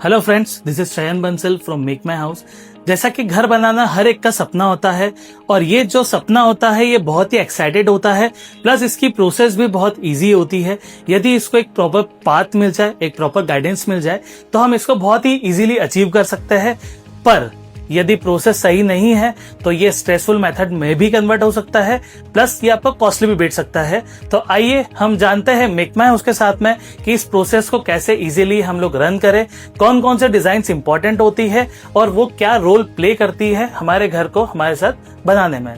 Hello friends, this is शयन Bansal from make my house. जैसा कि घर बनाना हर एक का सपना होता है और ये जो सपना होता है ये बहुत ही एक्साइटेड होता है, प्लस इसकी प्रोसेस भी बहुत इजी होती है। यदि इसको एक प्रॉपर पाथ मिल जाए, एक प्रॉपर गाइडेंस मिल जाए तो हम इसको बहुत ही इजीली अचीव कर सकते हैं। पर यदि प्रोसेस सही नहीं है तो ये स्ट्रेसफुल मेथड में भी कन्वर्ट हो सकता है, प्लस ये आपको कॉस्टली भी बैठ सकता है। तो आइए हम जानते हैं मेक माई हाउस के साथ में कि इस प्रोसेस को कैसे इजीली हम लोग रन करें, कौन कौन से डिजाइन इंपॉर्टेंट होती है और वो क्या रोल प्ले करती है हमारे घर को हमारे साथ बनाने में।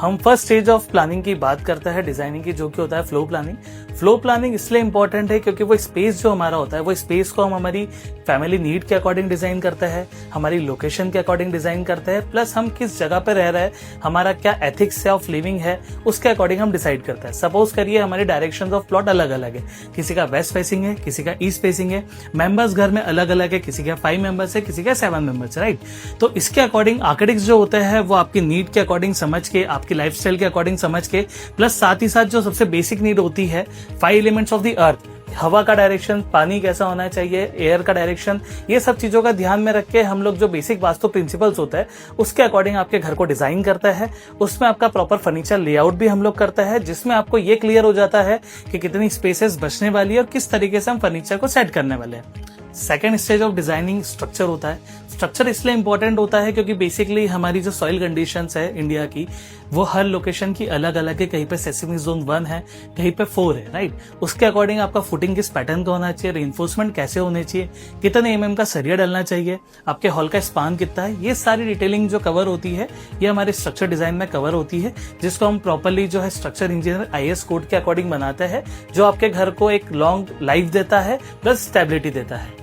हम फर्स्ट स्टेज ऑफ प्लानिंग की बात करते हैं डिजाइनिंग की, जो कि होता है फ्लो प्लानिंग। फ्लो प्लानिंग इसलिए इंपॉर्टेंट है क्योंकि वो स्पेस जो हमारा होता है वो स्पेस को हम हमारी फैमिली नीड के अकॉर्डिंग डिजाइन करते हैं, हमारी लोकेशन के अकॉर्डिंग डिजाइन करते हैं, प्लस हम किस जगह पे रह रहे हैं, हमारा क्या एथिक्स ऑफ लिविंग है उसके अकॉर्डिंग हम डिसाइड करते हैं। सपोज करिए हमारी डायरेक्शन ऑफ प्लॉट अलग अलग है, किसी का वेस्ट फेसिंग है, किसी का ईस्ट फेसिंग है, मेंबर्स घर में अलग अलग है, किसी का 5 मेंबर्स है, किसी का 7 मेंबर्स है, राइट। तो इसके अकॉर्डिंग आर्किटेक्ट्स जो होते हैं वो आपकी नीड के अकॉर्डिंग समझ के, आपकी लाइफस्टाइल के अकॉर्डिंग समझ के, प्लस साथ ही साथ जो सबसे बेसिक नीड होती है 5 एलिमेंट्स ऑफ द अर्थ, हवा का डायरेक्शन, पानी कैसा होना चाहिए, एयर का डायरेक्शन, ये सब चीजों का ध्यान में रख के हम लोग जो बेसिक वास्तु प्रिंसिपल्स होता है उसके अकॉर्डिंग आपके घर को डिजाइन करता है। उसमें आपका प्रॉपर फर्नीचर लेआउट भी हम लोग करता है, जिसमें आपको ये क्लियर हो जाता है कि कितनी स्पेसेस बचने वाली है और किस तरीके से हम फर्नीचर को सेट करने वाले हैं। Second stage of designing structure होता है। स्ट्रक्चर इसलिए इंपॉर्टेंट होता है क्योंकि बेसिकली हमारी जो सॉइल कंडीशंस है इंडिया की वो हर लोकेशन की अलग अलग है। कहीं पे सेस्मिक जोन 1 है, कहीं पे 4 है, राइट। उसके अकॉर्डिंग आपका फुटिंग किस पैटर्न का होना चाहिए, रेनफोर्समेंट कैसे होने चाहिए, कितने mm का सरिया डलना चाहिए, आपके हॉल का स्पान कितना है, ये सारी डिटेलिंग जो कवर होती है ये हमारे स्ट्रक्चर डिजाइन में कवर होती है, जिसको हम प्रॉपरली जो है स्ट्रक्चर इंजीनियर IS कोड के अकॉर्डिंग बनाते हैं, जो आपके घर को एक लॉन्ग लाइफ देता है प्लस स्टेबिलिटी देता है।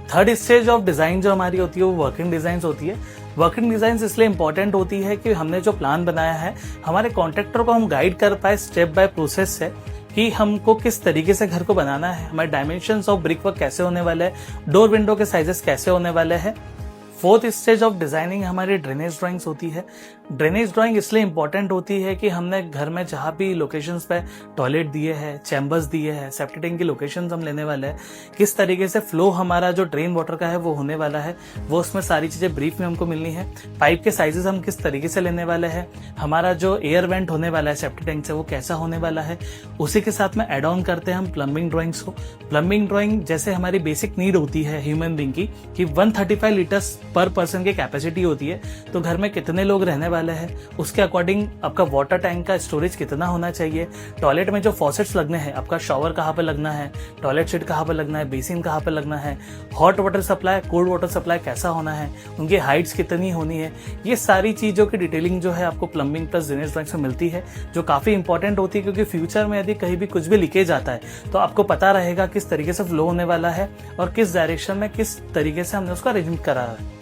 थर्ड स्टेज ऑफ डिजाइन जो हमारी होती है वो वर्किंग डिजाइन होती है। वर्किंग डिजाइन इसलिए इंपॉर्टेंट होती है कि हमने जो प्लान बनाया है हमारे कॉन्ट्रैक्टर को हम गाइड कर पाए स्टेप बाय प्रोसेस से कि हमको किस तरीके से घर को बनाना है, हमारे डायमेंशंस ऑफ ब्रिक वर्क कैसे होने वाले हैं, डोर विंडो के साइजेस कैसे होने वाले हैं। फोर्थ स्टेज ऑफ डिजाइनिंग हमारी ड्रेनेज ड्राइंग्स होती है। ड्रेनेज ड्राइंग इसलिए इंपॉर्टेंट होती है कि हमने घर में जहां भी लोकेशंस पे टॉयलेट दिए हैं, चैम्बर्स दिए हैं, सेप्टिक टैंक की लोकेशंस हम लेने वाले हैं, किस तरीके से फ्लो हमारा जो ड्रेन वाटर का है वो होने वाला है, वो उसमें सारी चीजें ब्रीफ में हमको मिलनी है। पाइप के साइजेस हम किस तरीके से लेने वाले हैं, हमारा जो एयर वेंट होने वाला है सेप्टिक टैंक से वो कैसा होने वाला है। उसी के साथ में एड ऑन करते हैं हम प्लम्बिंग ड्राइंग्स को। प्लम्बिंग ड्राइंग जैसे हमारी बेसिक नीड होती है ह्यूमन बीइंग की कि 135 लीटर्स पर पर्सन की कैपेसिटी होती है, तो घर में कितने लोग रहने वाले हैं उसके अकॉर्डिंग आपका वाटर टैंक का स्टोरेज कितना होना चाहिए, टॉयलेट में जो फॉसेट्स लगने हैं, आपका शॉवर कहाँ पे लगना है, टॉयलेट सीट कहाँ पे लगना है, बेसिन कहाँ पे लगना है, hot water supply, cold water supply कैसा होना है, उनकी हाइट्स कितनी होनी है, ये सारी चीजों की डिटेलिंग जो है आपको प्लम्बिंग प्लस ड्रेनेज ड्राइंग से मिलती है, जो काफी इंपॉर्टेंट होती है क्योंकि फ्यूचर में यदि कहीं भी कुछ भी लीकेज आता है तो आपको पता रहेगा किस तरीके से फ्लो होने वाला है और किस डायरेक्शन में किस तरीके से हमने उसका अरेंजमेंट करा है।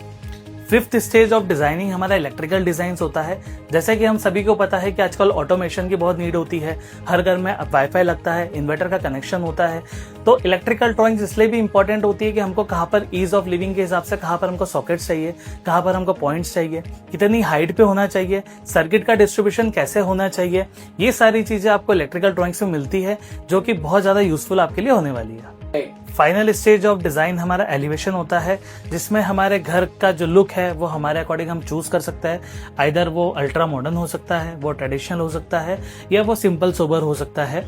फिफ्थ स्टेज ऑफ डिजाइनिंग हमारा इलेक्ट्रिकल डिजाइन होता है। जैसे कि हम सभी को पता है कि आजकल ऑटोमेशन की बहुत नीड होती है, हर घर में वाईफाई लगता है, इन्वर्टर का कनेक्शन होता है, तो इलेक्ट्रिकल ड्राइंग्स इसलिए भी इंपॉर्टेंट होती है कि हमको कहाँ पर ईज ऑफ लिविंग के हिसाब से कहाँ पर हमको सॉकेट्स चाहिए, कहाँ पर हमको पॉइंट्स चाहिए, कितनी हाइट पे होना चाहिए, सर्किट का डिस्ट्रीब्यूशन कैसे होना चाहिए, ये सारी चीजें आपको इलेक्ट्रिकल ड्राइंग्स में मिलती है, जो कि बहुत ज्यादा यूजफुल आपके लिए होने वाली है। फाइनल स्टेज ऑफ डिजाइन हमारा एलिवेशन होता है, जिसमें हमारे घर का जो लुक है वो हमारे अकॉर्डिंग हम चूज कर सकते हैं। आइदर वो अल्ट्रा मॉडर्न हो सकता है, वो ट्रेडिशनल हो सकता है, या वो सिंपल सोबर हो सकता है।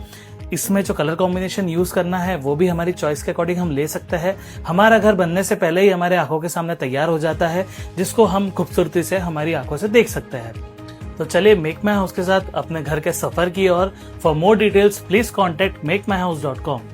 इसमें जो कलर कॉम्बिनेशन यूज करना है वो भी हमारी चॉइस के अकॉर्डिंग हम ले सकते हैं। हमारा घर बनने से पहले ही हमारे आंखों के सामने तैयार हो जाता है, जिसको हम खूबसूरती से हमारी आंखों से देख सकते हैं। तो चलिए मेक माई हाउस के साथ अपने घर के सफर की ओर। For more details please contact makeMyHouse.com।